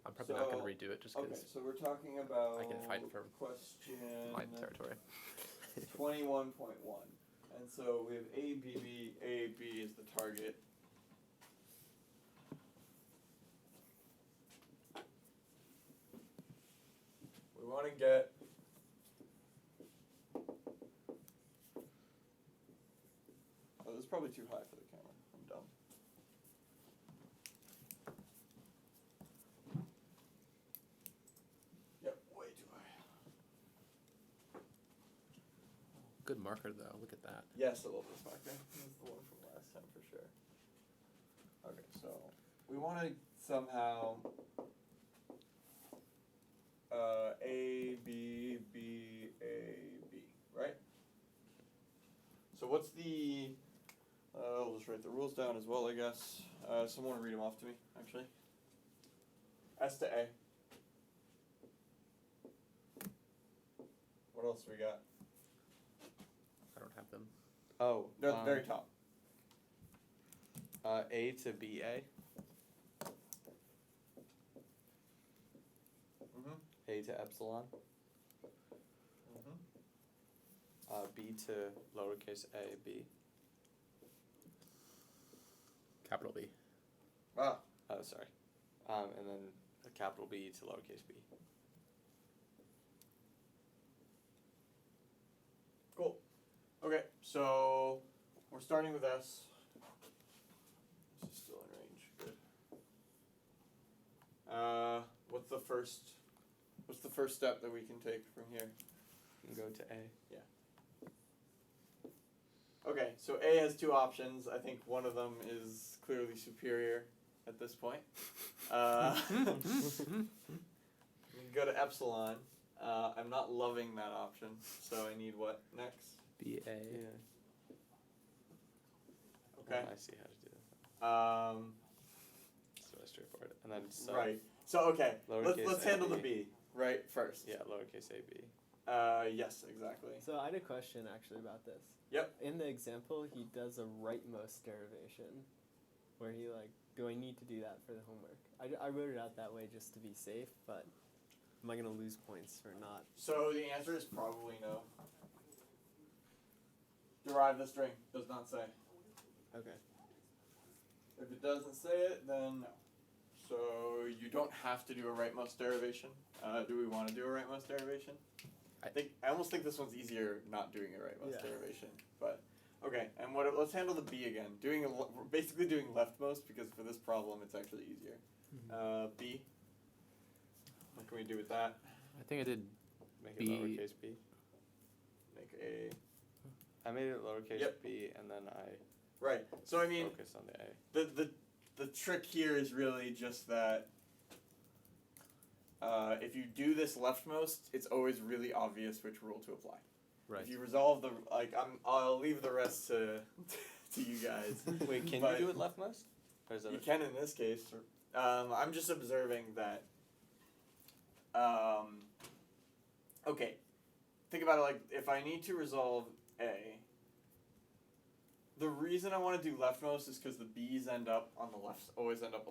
I'm probably not going to redo it just Okay, because so we're talking about I can fight for question my territory. 21.1. And so we have A, B, B. A, B is the target. We want to get oh, this is probably too high for the camera. I'm dumb. Yep, way too high. Good marker though. Look at that. Yes, I love this marker. This is the one from last time for sure. Okay, so we want to somehow A, B, B, A, B, right? So what's the, I'll just write the rules down as well, I guess. Someone read them off to me, actually. S to A. What else do we got? I don't have them. Oh, They're at the very top. A to BA. Mm-hmm. A to epsilon. Mm-hmm. B to lowercase a, B. Capital B. Ah, Oh, sorry. And then a capital B to lowercase b. cool. Okay, so we're starting with S. This is still in range. Good. What's the first step that we can take from here? You can go to A. Okay, so A has two options. I think one of them is clearly superior at this point. We can go to epsilon. I'm not loving that option, so I need what next? BA. Yeah. Okay. I see how to do that. Um, It's really straightforward. And then so right. So okay, Lowercase let's handle the a, B right first. Yeah, lowercase a, B. Yes, exactly. So I had a question actually about this. Yep. In the example, he does a rightmost derivation, where he do I need to do that for the homework? I wrote it out that way just to be safe, but am I gonna lose points for not? So the answer is probably no. Derive the string. Does not say. Okay. If it doesn't say it, then no. So you don't have to do a rightmost derivation. Do we want to do a rightmost derivation? I almost think this one's easier not doing a rightmost derivation. But okay, and let's handle the B again. We're basically doing leftmost because for this problem it's actually easier. B. What can we do with that? I think I did Make B. it lowercase b. Make a I made it lowercase Yep. b, and then I right. So I mean, focus on the A. the trick here is really just that if you do this leftmost, it's always really obvious which rule to apply. Right. If you resolve the I'll leave the rest to to you guys. Wait, can But you do it leftmost? Or is that You can in this case. I'm just observing that. Okay, think about it like if I need to resolve A. The reason I want to do leftmost is because the B's always end up on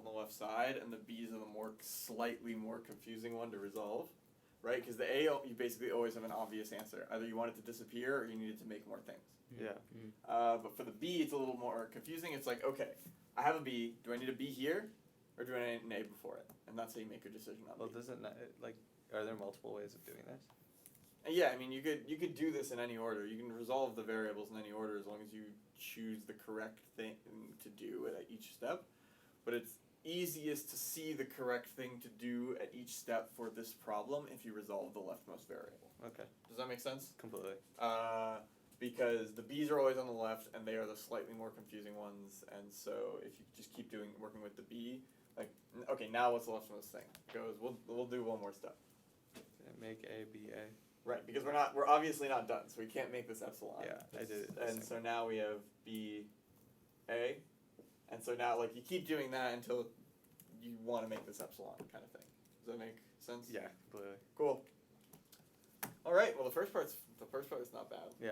the left side, and the B's are the slightly more confusing one to resolve, right? Because the A, you basically always have an obvious answer. Either you want it to disappear or you need it to make more things. Yeah. But for the B, it's a little more confusing. It's like, okay, I have a B. Do I need a B here, or do I need an A before it? And that's how you make your decision on Well, B. doesn't are there multiple ways of doing this? Yeah, I mean, you could do this in any order. You can resolve the variables in any order as long as you choose the correct thing to do at each step. But it's easiest to see the correct thing to do at each step for this problem if you resolve the leftmost variable. Okay. Does that make sense? Completely. Because the B's are always on the left, and they are the slightly more confusing ones. And so if you just keep working with the B, okay, now what's the leftmost thing? We'll do one more step. Make A, B, A. Right, because we're obviously not done, so we can't make this epsilon. Yeah, I did it. And so now we have B, A, and so now you keep doing that until you want to make this epsilon kind of thing. Does that make sense? Yeah, completely. Cool. All right. Well, the first part is not bad. Yeah.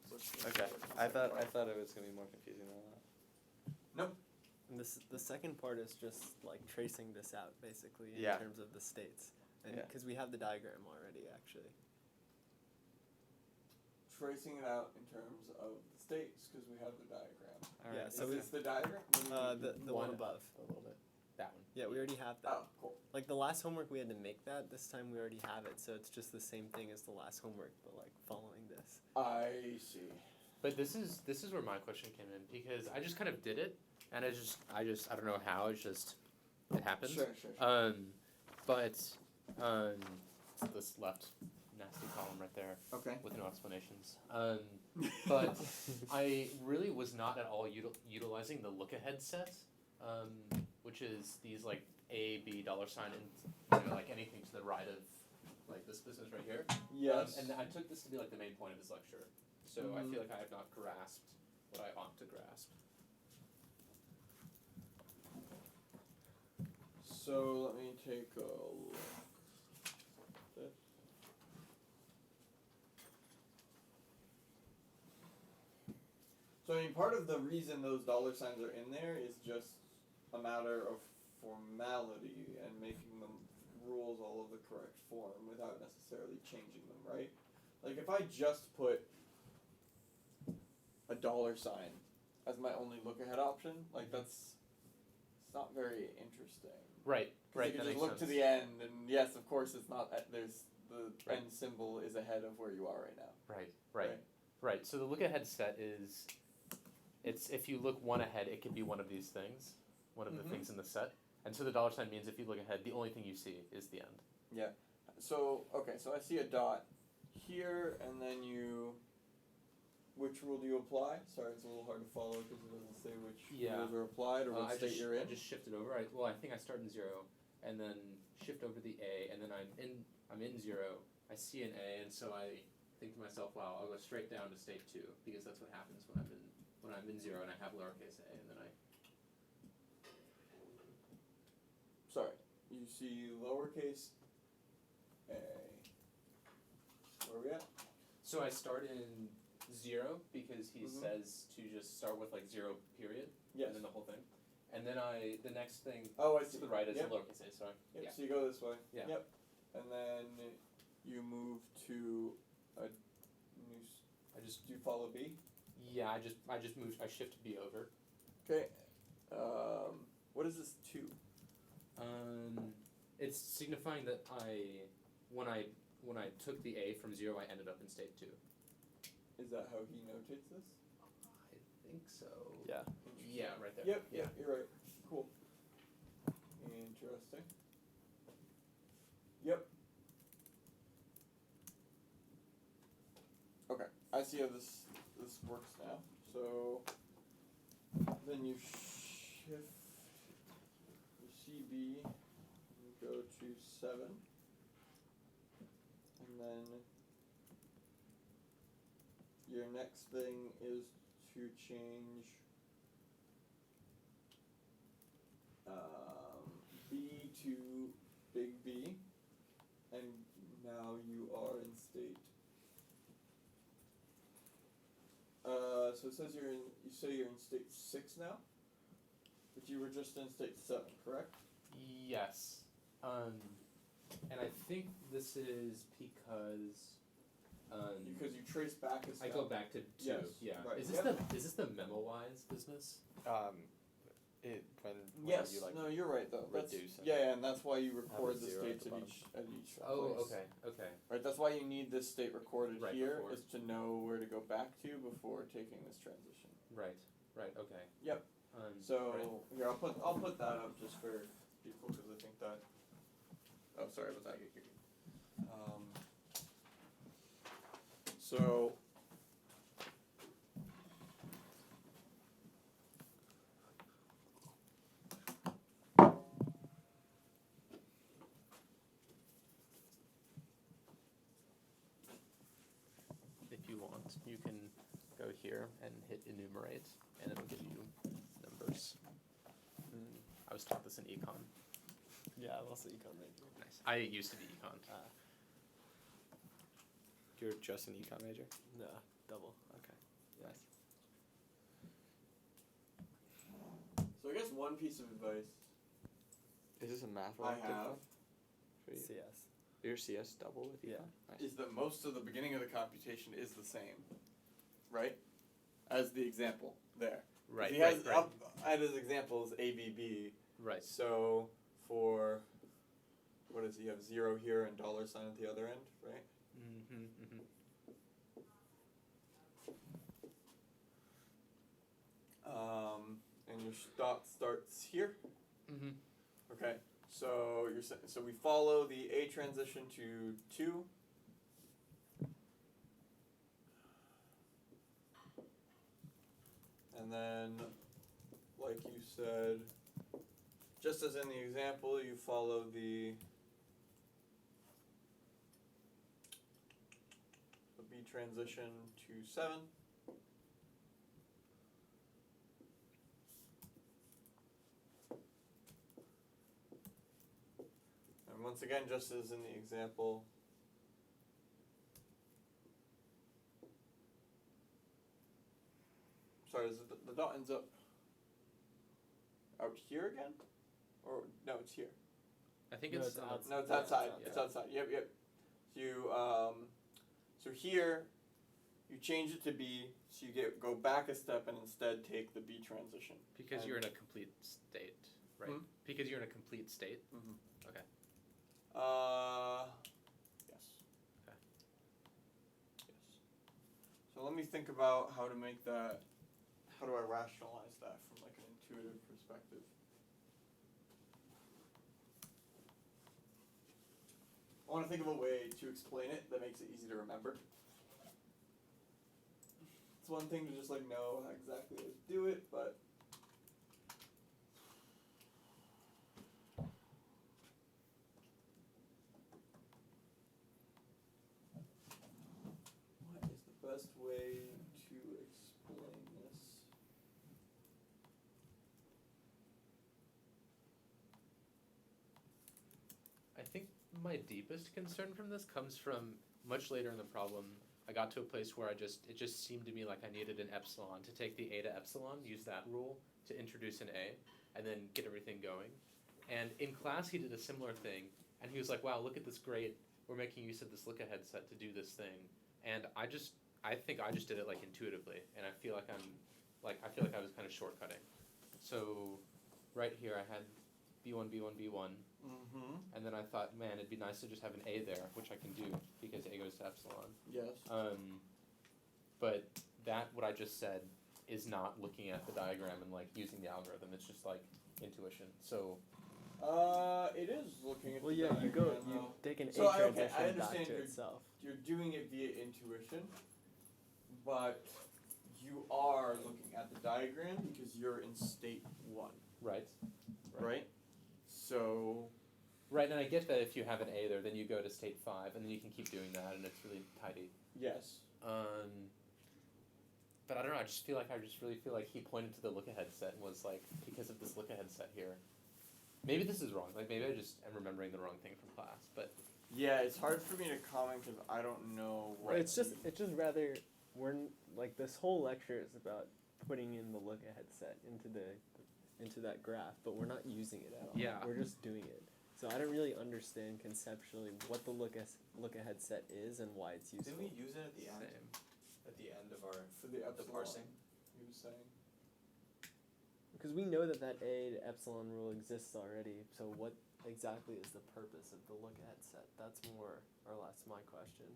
So Okay. I thought it was gonna be more confusing than that. Nope. And the second part is just like tracing this out basically in Yeah. terms of the states, and Yeah. because we have the diagram already actually. Tracing it out in terms of the states because we have the diagram. All Yeah, right. so Is we- this the diagram? What do you mean? The one above. A little bit. That one. Yeah, we already have that. Oh, cool. Like the last homework we had to make that. This time we already have it, so it's just the same thing as the last homework, but like following this. I see. But this is where my question came in because I just kind of did it, and I don't know how it happened. Sure. But it's this left nasty column right there Okay. with no explanations. But I really was not at all utilizing the look ahead set, which is these like A, B, $sign, and like anything to the right of like this business right here. Yes. And I took this to be like the main point of his lecture. So I feel like I have not grasped what I ought to grasp. So let me take a look. So I mean, part of the reason those $signs are in there is just a matter of formality and making them rules all of the correct form without necessarily changing them, right? Like if I just put a $sign as my only look ahead option, like it's not very interesting. Right. 'Cause you can just look to the end, and yes, of course, it's not. There's the Right. end symbol is ahead of where you are right now. Right. So the look ahead set is, it's if you look one ahead, it could be one of these things, one of the things in the set. And so the $sign means if you look ahead, the only thing you see is the end. So okay, so I see a dot here, and then you. Which rule do you apply? Sorry, it's a little hard to follow because it doesn't say which rules are applied or what I state you're in. just shifted over. I think I start in 0, and then shift over the A, and then I'm in 0. I see an A, and so I think to myself, wow, I'll go straight down to state 2 because that's what happens when I'm in 0 and I have lowercase a, and then I. Sorry, you see lowercase a. Where are we at? So I start in 0 because he says to just start with like 0 period, Yes. and then the whole thing, and then the next thing Oh, I to see. the right is Yep. lowercase a. So Yep. yeah. So you go this way. Yeah. Yep. And then you move to a new. Do you follow B? Yeah, I just moved. I shift B over. Okay. What is this 2? It's signifying that when I took the A from 0, I ended up in state 2. Is that how he notates this? I think so. Yeah. Yeah, right there. Yep. Yep. You're right. Cool. Interesting. Yep. Okay. I see how this works now. So then you shift. You see B. You go to 7. And then your next thing is to change B to big B, and now you are in state. So it says you say you're in state 6 now, but you were just in state 7, correct? Yes. And I think this is because. Because you trace back a I step. go back to 2. Yes, Yeah. right. Is this the memo-wise business? When Yes. you like No, you're right though. That's, reduce and yeah, and that's why you record the 0 at states the at bottom. each Oh, place. okay. Right. That's why you need this state recorded Right, here, before. is to know where to go back to before taking this transition. Right. Okay. Yep. So right. here, I'll put that up just for people because I think that. Oh, sorry about that. So. If you want, you can go here and hit enumerate, and it'll give you numbers. I was taught this in econ. Yeah, I'm also econ major. Nice. I used to be econ. You're just an econ major? No, double. Okay. Nice. So I guess one piece of advice Is this a math I elective have one for you? CS. Your CS double with you? Yeah. Nice. is that most of the beginning of the computation is the same, right? As the example there. Right. He has right. up at his examples ABB. Right. So for what does he have? 0 here and $sign at the other end, right? Mm-hmm, mm-hmm. And your dot starts here. Mm-hmm. Okay. So so we follow the A transition to 2. And then, like you said, just as in the example, you follow the B transition to 7. And once again, just as in the example, sorry, is it the dot ends up out here again? Or, no, it's here. I think No, it's it's outside. No, it's Yeah, outside. it's It's outside. Yep, yep. You so here you change it to B, so you go back a step and instead take the B transition. because And- you're in a complete state, right? Hmm? Because you're in a complete state. Mm-hmm. Okay. Yes. Okay. Yes. So let me think about how to make that. How do I rationalize that from like an intuitive perspective? I want to think of a way to explain it that makes it easy to remember. It's one thing to just like know how exactly how to do it, but what is the best way to explain this? I think my deepest concern from this comes from much later in the problem. I got to a place where it just seemed to me like I needed an epsilon to take the A to epsilon, use that rule to introduce an A, and then get everything going. And in class he did a similar thing, and he was like, wow, look at this great, we're making use of this look-ahead set to do this thing. And I think I just did it like intuitively, and I feel like I was kind of shortcutting. So right here I had B1, B1, B1, Mm-hmm. and then I thought, man, it'd be nice to just have an A there, which I can do because A goes to epsilon. Yes. But what I just said is not looking at the diagram and like using the algorithm. It's just like intuition. So It is looking at Well, the yeah, you go, diagram, you though. take an So, A okay, I transition back understand to you're- itself. You're doing it via intuition, but you are looking at the diagram because you're in state 1, right. right? So, Right, and I get that if you have an A there, then you go to state 5, and then you can keep doing that, and it's really tidy. yes. But I don't know. I really feel like he pointed to the look-ahead set and was like, because of this look-ahead set here. Maybe this is wrong. Like maybe I just am remembering the wrong thing from class. But Yeah, it's hard for me to comment because I don't know what. It's just rather like this whole lecture is about putting in the look ahead set into that graph, but we're not using it at all. Yeah. We're just doing it. So I don't really understand conceptually what the look ahead set is and why it's useful. Didn't we use it at the end? same. At the end of our for the epsilon. parsing? He was saying. Because we know that A to epsilon rule exists already, so what exactly is the purpose of the look ahead set? That's more or less my question.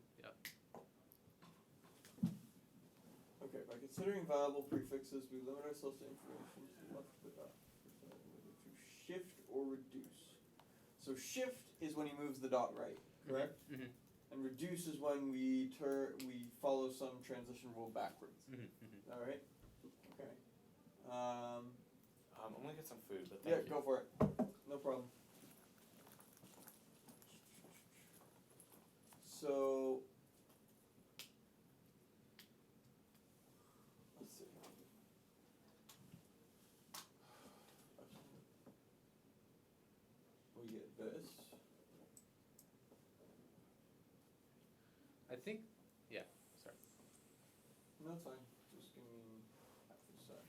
Okay, by considering viable prefixes, we limit ourselves to information to the left of the dot. Whether to shift or reduce. So shift is when he moves the dot right, correct? Mm-hmm. And reduce is when we follow some transition rule backwards. Mm-hmm. Mm-hmm. All right. Okay. I'm gonna get some food, but Yeah, thank you. go for it. No problem. So let's see. We get this. I think. Yeah. Sorry. No, it's fine. Just give me half a sec.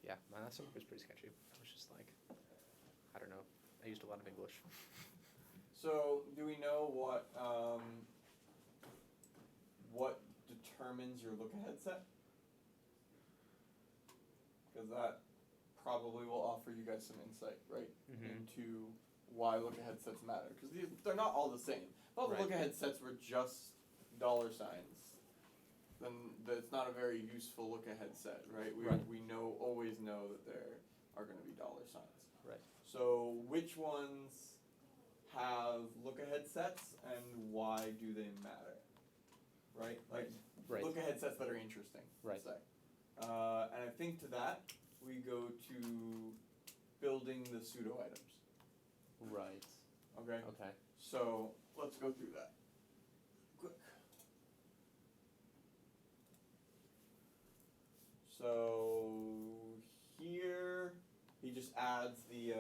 Yeah, my last semester was pretty sketchy. I was just like, I don't know. I used a lot of English. So, do we know what determines your look-ahead set? Because that probably will offer you guys some insight, right, into why look-ahead sets matter. Because they're not all the same. If all the Right. look-ahead sets were just dollar signs, then that's not a very useful look-ahead set, right? We Right. we always know that there are going to be dollar signs. Right. So which ones have look-ahead sets and why do they matter? Right? Like Right. look-ahead sets that are interesting. Right. Let's say. And I think to that we go to building the pseudo items. Right. Okay. Okay. So let's go through that. Quick. So here he just adds the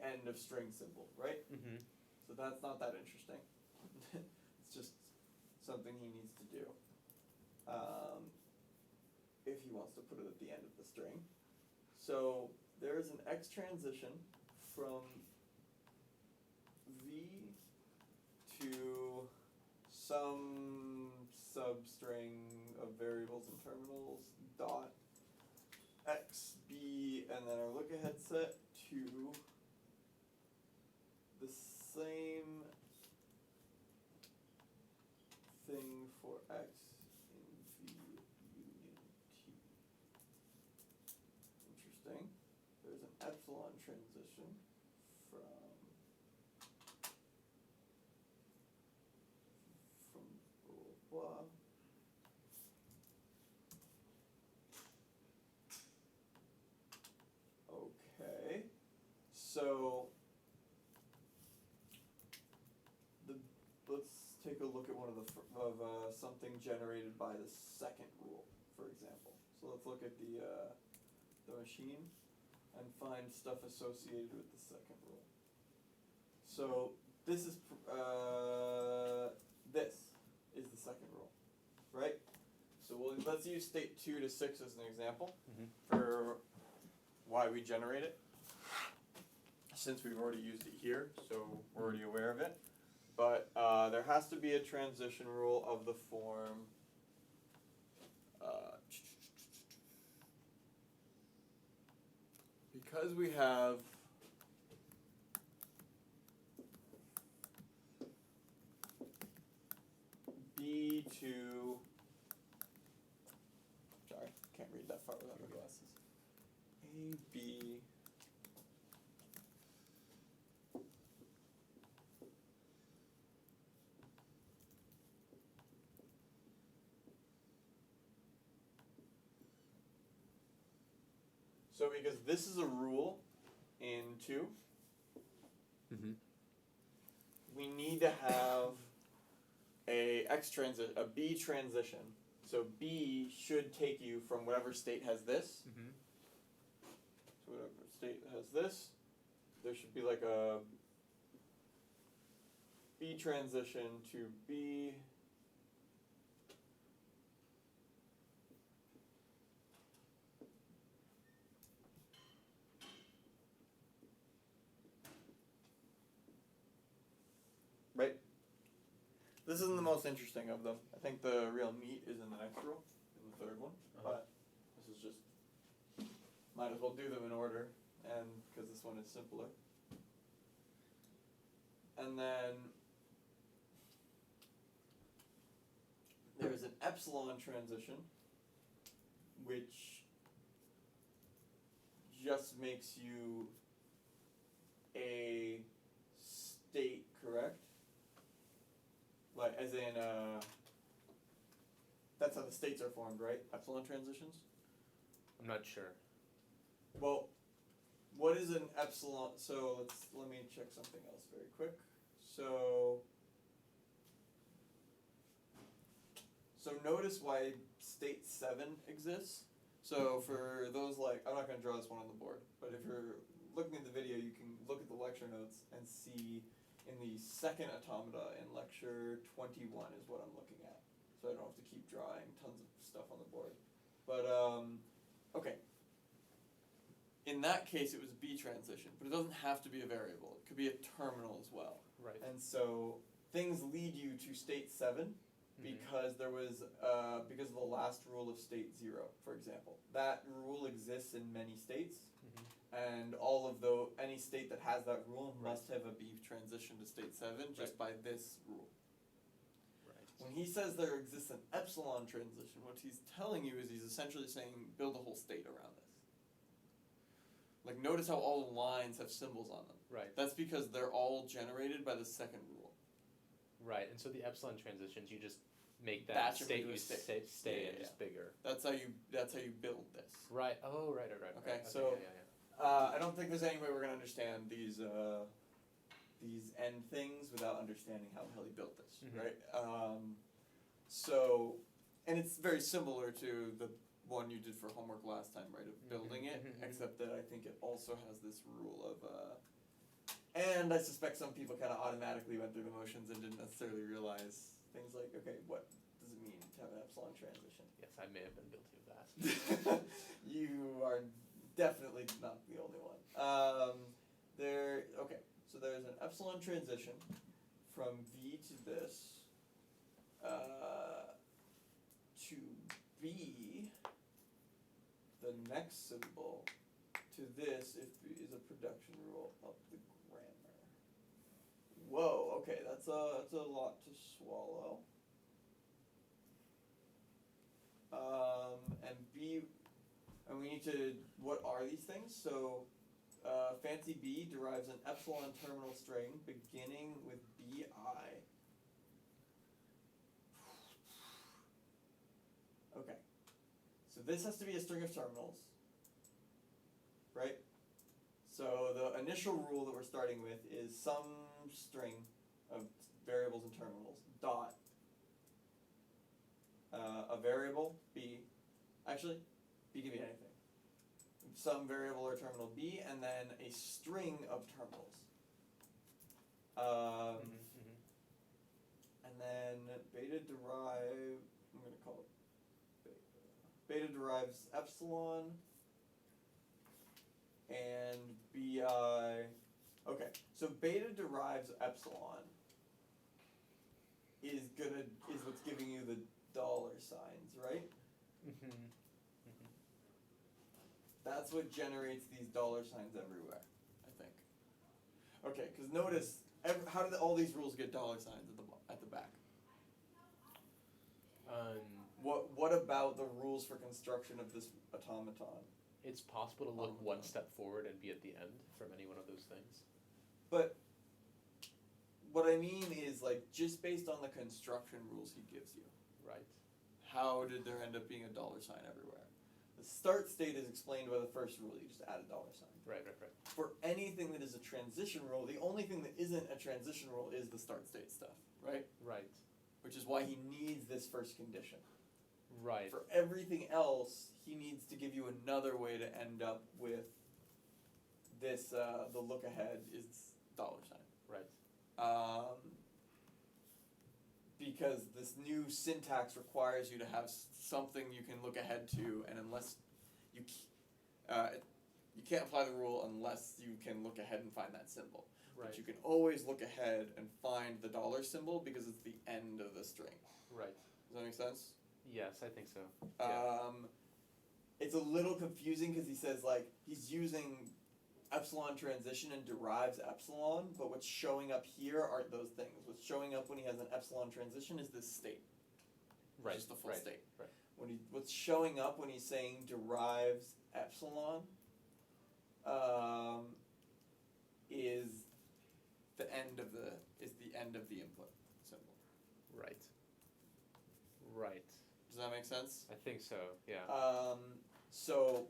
end of string symbol, right? Mm-hmm. So that's not that interesting. It's just something he needs to do. If he wants to put it at the end of the string. So there is an X transition from V to some substring of variables and terminals dot X B, and then our look ahead set to the same thing for X in V union T. Interesting. There's an epsilon transition from blah blah blah. Okay, so let's take a look at one of something generated by the second rule, for example. So let's look at the machine and find stuff associated with the second rule. So this is the second rule, right? So let's use state 2 to 6 as an example for why we generate it, since we've already used it here, so we're already aware of it. But there has to be a transition rule of the form because we have B to, sorry, can't read that far without my glasses. A, B, so because this is a rule in 2, we need to have a B transition. So B should take you from whatever state has this. So whatever state has this, there should be like a B transition to B. Right? This isn't the most interesting of them. I think the real meat is in the next rule, in the third one. But this is just, might as well do them in order, and because this one is simpler. And then there's an epsilon transition, which just makes you a state, correct? Like, as in, that's how the states are formed, right? Epsilon transitions? I'm not sure. Well, what is an epsilon? So let me check something else very quick. So notice why state 7 exists. So for those I'm not going to draw this one on the board, but if you're looking at the video, you can look at the lecture notes and see in the second automata in lecture 21 is what I'm looking at. So I don't have to keep drawing tons of stuff on the board. But, okay. in that case, it was B transition, but it doesn't have to be a variable. It could be a terminal as well. Right. And so things lead you to state 7 because there was because of the last rule of state 0, for example. That rule exists in many states, and all of any state that has that rule must have a B transition to state 7 just by this rule. Right. When he says there exists an epsilon transition, what he's telling you is he's essentially saying build a whole state around this. Like, notice how all the lines have symbols on them. Right. That's because they're all generated by the second rule. Right. And so the epsilon transitions, you just make that Batch them state into a you state. stay Yeah, in just bigger. That's how you build this. Right. Oh, right. Okay, right. so- yeah. I don't think there's any way we're gonna understand these end things without understanding how the hell he built this, Mhm. right? So, and it's very similar to the one you did for homework last time, right? Of building it, mhm. except that I think it also has this rule of, and I suspect some people kind of automatically went through the motions and didn't necessarily realize things like, okay, what does it mean to have an epsilon transition? Yes, I may have been guilty of that. You are definitely not the only one. So there's an epsilon transition from V to this, to B, the next symbol, to this if B is a production rule of the grammar. Whoa, okay, that's a lot to swallow. And B, and we need to, what are these things? So, fancy B derives an epsilon terminal string beginning with BI. Okay, so this has to be a string of terminals, right? So the initial rule that we're starting with is some string of variables and terminals, dot, a variable, B, actually, B can be anything. Some variable or terminal B, and then a string of terminals. And then beta derive, I'm going to call it beta. Beta derives epsilon, and BI, okay, so beta derives epsilon is what's giving you the dollar signs, right? That's what generates these dollar signs everywhere, I think. Okay, because notice, how did all these rules get dollar signs at the back? What about the rules for construction of this automaton? It's possible to look one step forward and be at the end from any one of those things. But what I mean is, like, just based on the construction rules he gives you, Right. how did there end up being a dollar sign everywhere? The start state is explained by the first rule, you just add a dollar sign. Right. For anything that is a transition rule, the only thing that isn't a transition rule is the start state stuff, right? Right. Which is why he needs this first condition. Right. For everything else, he needs to give you another way to end up with this, the look ahead is dollar sign. Right. Because this new syntax requires you to have something you can look ahead to, and unless you can't apply the rule unless you can look ahead and find that symbol. Right. But you can always look ahead and find the dollar symbol because it's the end of the string. Right. Does that make sense? Yes, I think so. Yeah. It's a little confusing because he says, like, he's using epsilon transition and derives epsilon, but what's showing up here aren't those things. What's showing up when he has an epsilon transition is this state. Right. Just the full right. state. Right. What's showing up when he's saying derives epsilon is the end of the input symbol. Right. Right. Does that make sense? I think so. Yeah. So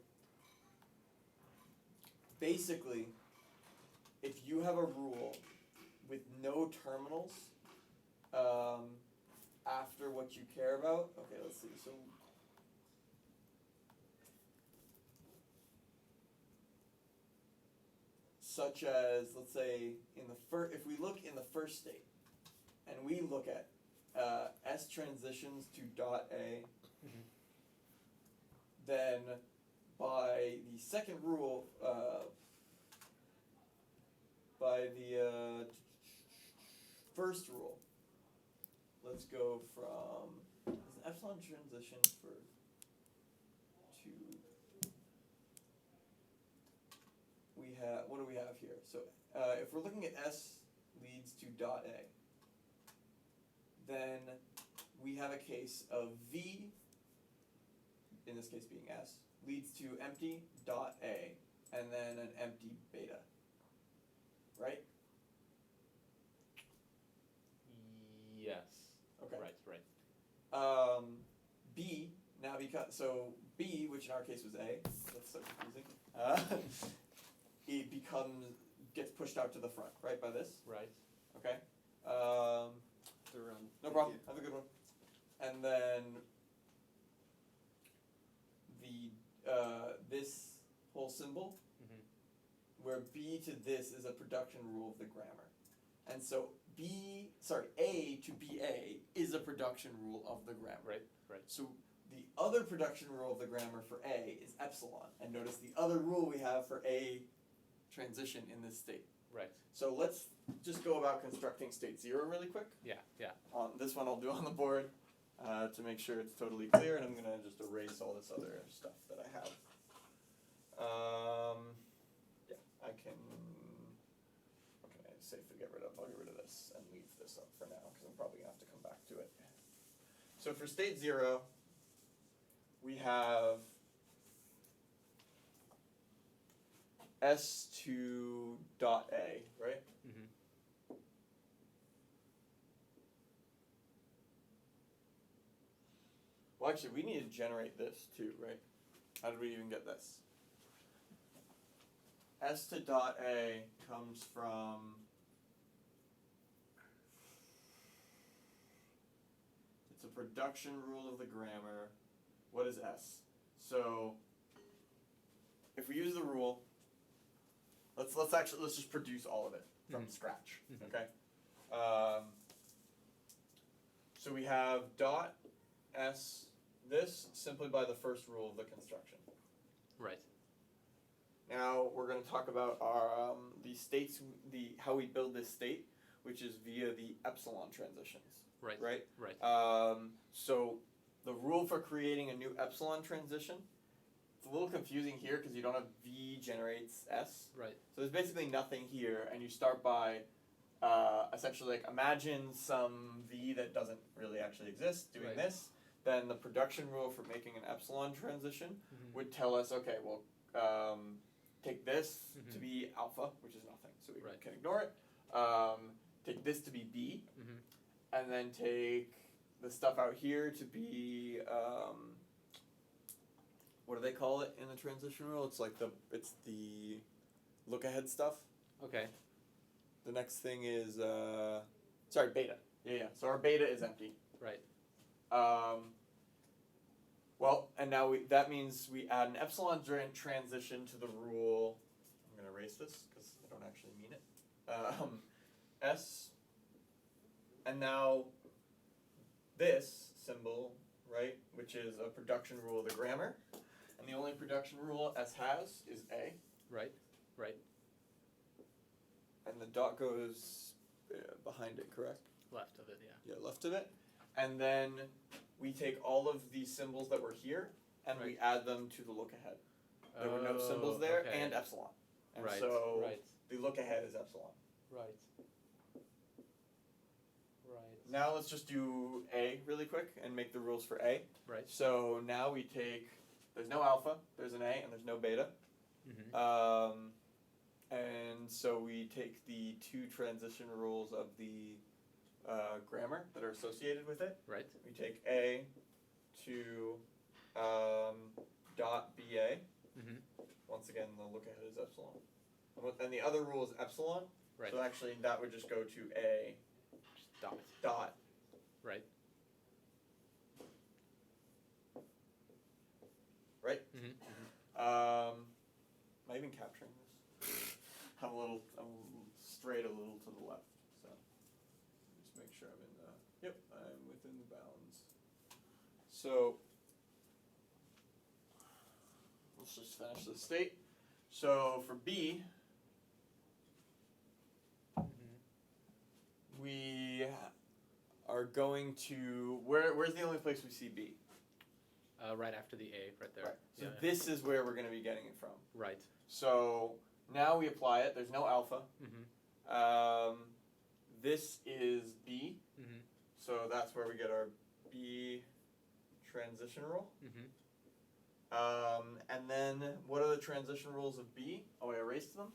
basically, if you have a rule with no terminals after what you care about, okay, let's see. So such as, let's say, if we look in the first state, and we look at S transitions to dot A, then by the second rule, by the first rule. Let's go from, is an epsilon transition for what do we have here? So if we're looking at S leads to dot A, then we have a case of V, in this case being S, leads to empty dot A, and then an empty beta, right? Yes. Okay. Right. B, now B, which in our case was A, that's so confusing, it gets pushed out to the front, right, by this? Right. Okay. To run. No problem. Have a good one. And then this whole symbol, where B to this is a production rule of the grammar, and so A to BA is a production rule of the grammar. Right. So the other production rule of the grammar for A is epsilon, and notice the other rule we have for A transition in this state. Right. So let's just go about constructing state 0 really quick. Yeah. This one I'll do on the board to make sure it's totally clear, and I'm going to just erase all this other stuff that I have. Yeah, I can, what can I safely get rid of? I'll get rid of this and leave this up for now, because I'm probably going to have to come back to it. So for state 0, we have S2 dot A, right? Well, actually, we need to generate this too, right? How did we even get this? S to dot A comes from, it's a production rule of the grammar. What is S? So if we use the rule, let's just produce all of it from scratch. Okay. So we have dot S this simply by the first rule of the construction. Right. Now we're going to talk about our the states, how we build this state, which is via the epsilon transitions. Right. So the rule for creating a new epsilon transition, it's a little confusing here because you don't have V generates S. Right. So there's basically nothing here, and you start by essentially like imagine some V that doesn't really actually exist doing this. Then the production rule for making an epsilon transition would tell us, okay, well, take this to be alpha, which is nothing, so we can ignore it. Take this to be B, and then take the stuff out here to be, what do they call it in the transition rule? It's like it's the look ahead stuff. Okay. The next thing is, beta. Yeah. So our beta is empty. Right. Well, and now that means we add an epsilon transition to the rule. I'm going to erase this because I don't actually mean it. S, and now this symbol, right, which is a production rule of the grammar, and the only production rule S has is A. Right. And the dot goes behind it, correct? Left of it, yeah. Yeah, left of it. And then we take all of these symbols that were here and we add them to the look ahead. There were no symbols there and epsilon. And so the look ahead is epsilon. Right. Now let's just do A really quick and make the rules for A. Right. So now we take, there's no alpha, there's an A, and there's no beta. And so we take the two transition rules of the grammar that are associated with it. Right. We take A to dot BA. Once again, the look ahead is epsilon. And the other rule is epsilon. Right. So actually that would just go to A dot. Right. Right? Am I even capturing this? I'm strayed a little to the left, so just make sure I'm in the, yep, I'm within the bounds. So, we'll let's just finish the state. So for B, we are going to where's the only place we see B? Right after the A, right there. Right. So Yeah. this is where we're going to be getting it from. Right. So now we apply it. There's no alpha. Mm-hmm. This is B. Mm-hmm. So that's where we get our B transition rule. Mm-hmm. And then what are the transition rules of B? Oh, I erased them?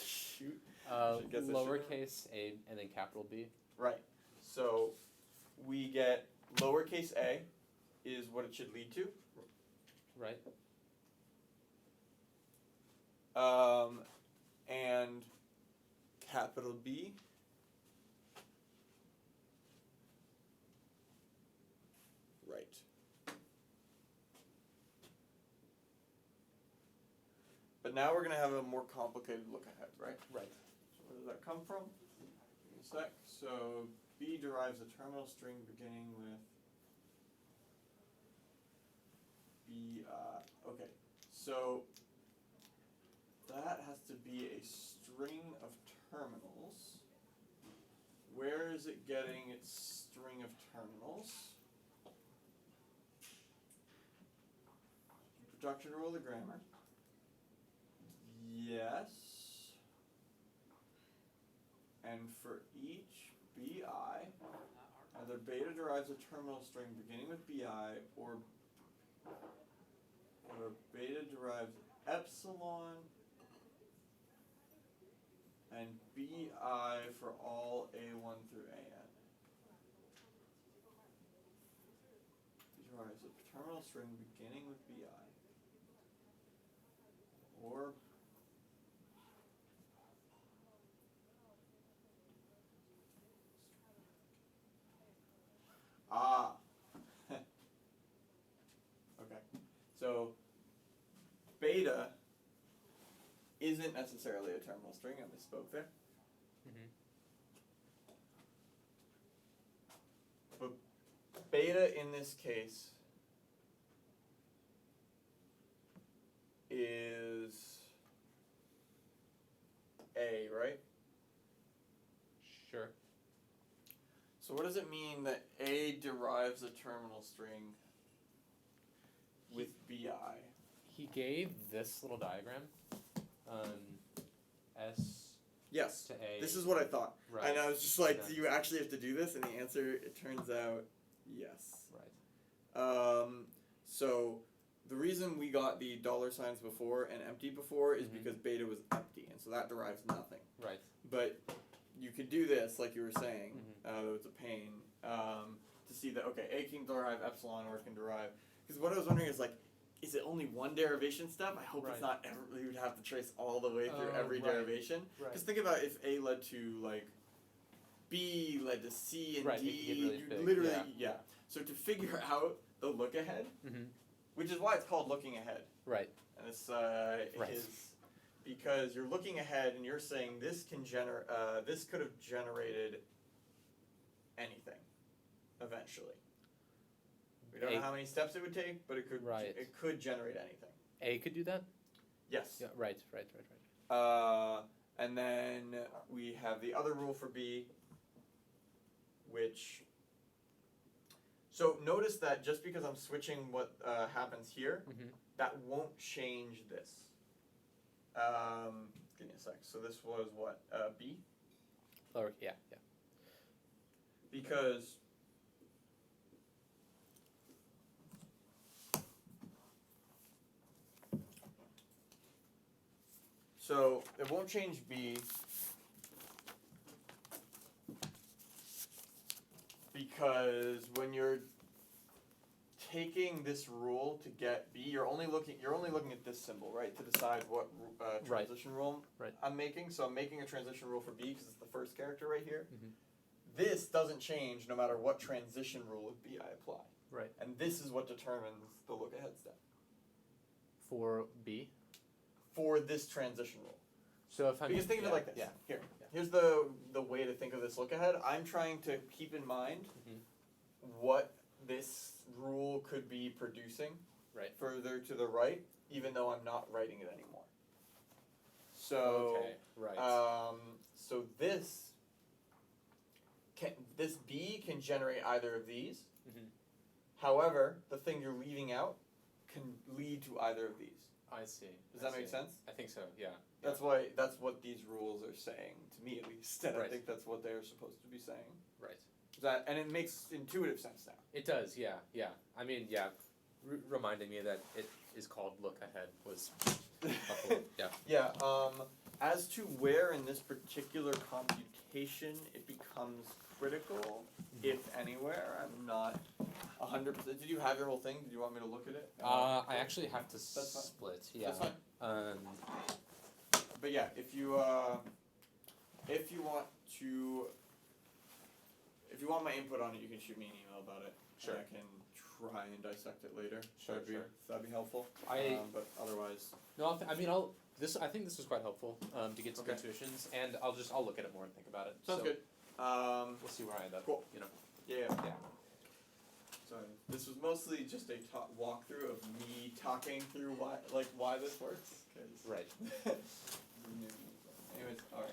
Shoot. Guess I should've. Lowercase a and then capital B. Right. So we get lowercase a is what it should lead to. Right. And capital B right. But now we're going to have a more complicated look ahead, right? Right. So where does that come from? Give me a sec. So B derives a terminal string beginning with B. Okay. So that has to be a string of terminals. Where is it getting its string of terminals? Production rule of the grammar. Yes. And for each BI, either beta derives a terminal string beginning with BI or beta derives epsilon and BI for all A1 through AN. Derives a terminal string beginning with BI or okay. So beta isn't necessarily a terminal string. I misspoke there. Mm-hmm. But beta in this case is A, right? Sure. So what does it mean that A derives a terminal string with BI? He gave this little diagram. S Yes. to A. This is what I thought. Right. And I was just like, And do you actually have to do this? And the answer, it turns out, yes. Right. So the reason we got the dollar signs before and empty before is Mhm. because beta was empty, and so that derives nothing. Right. But you could do this, like you were saying, Mhm. though it's a pain, to see that, okay, A can derive epsilon or it can derive, because what I was wondering is like, is it only one derivation step? I hope Right. it's not ever, you would have to trace all the way through Oh, every right. derivation. Right. Because think about if A led to like B led to C and Right, D, it could get really you big, literally, yeah. So to figure out the look ahead, Mm-hmm. which is why it's called looking ahead, Right. and this Right. is because you're looking ahead and you're saying this can this could have generated anything eventually. We don't know how many steps it would take, but it could Right. it could generate anything. A could do that? Yes. Yeah, right. And then we have the other rule for B, which. So notice that just because I'm switching what happens here, Mm-hmm. that won't change this. Give me a sec. So this was what, B? Lower, yeah. Because so it won't change B because when you're taking this rule to get B, you're only looking at this symbol, right, to decide what Right. transition rule Right. I'm making. So I'm making a transition rule for B because it's the first character right here. Mhm. This doesn't change no matter what transition rule of B I apply. Right. And this is what determines the look ahead step For B. for this transition rule. So if I'm Because think of it like this. Yeah. Here. Yeah. Here's the way to think of this look ahead. I'm trying to keep in mind Mhm. what this rule could be producing Right. further to the right. even though I'm not writing it anymore. So Okay. Right. so this B can generate either of these. Mhm. However, the thing you're leaving out can lead to either of these. I see. Does that make see. sense? I think so. Yeah. That's what these rules are saying to me, at least, and I Right. think that's what they're supposed to be saying. Right. And it makes intuitive sense now. It does. Yeah. Yeah. I mean, yeah. Reminding me that it is called look ahead was helpful. Yeah. Yeah. As to where in this particular computation it becomes critical, if anywhere, I'm not 100%. Did you have your whole thing? Did you want me to look at it? I actually have to That's fine. split. Yeah. That's fine. But yeah, if you want my input on it, you can shoot me an email about it. Sure. And I can try and dissect it later. Sure, sure. That'd be helpful. But otherwise, No, I mean, I think this was quite helpful to get some Okay. intuitions, and I'll look at it more and think about it. sounds So good. We'll see where I end up. Cool. You know. Yeah. Yeah. Sorry. This was mostly just a walkthrough of me talking through why this works. 'Cause Right. Anyways, all right.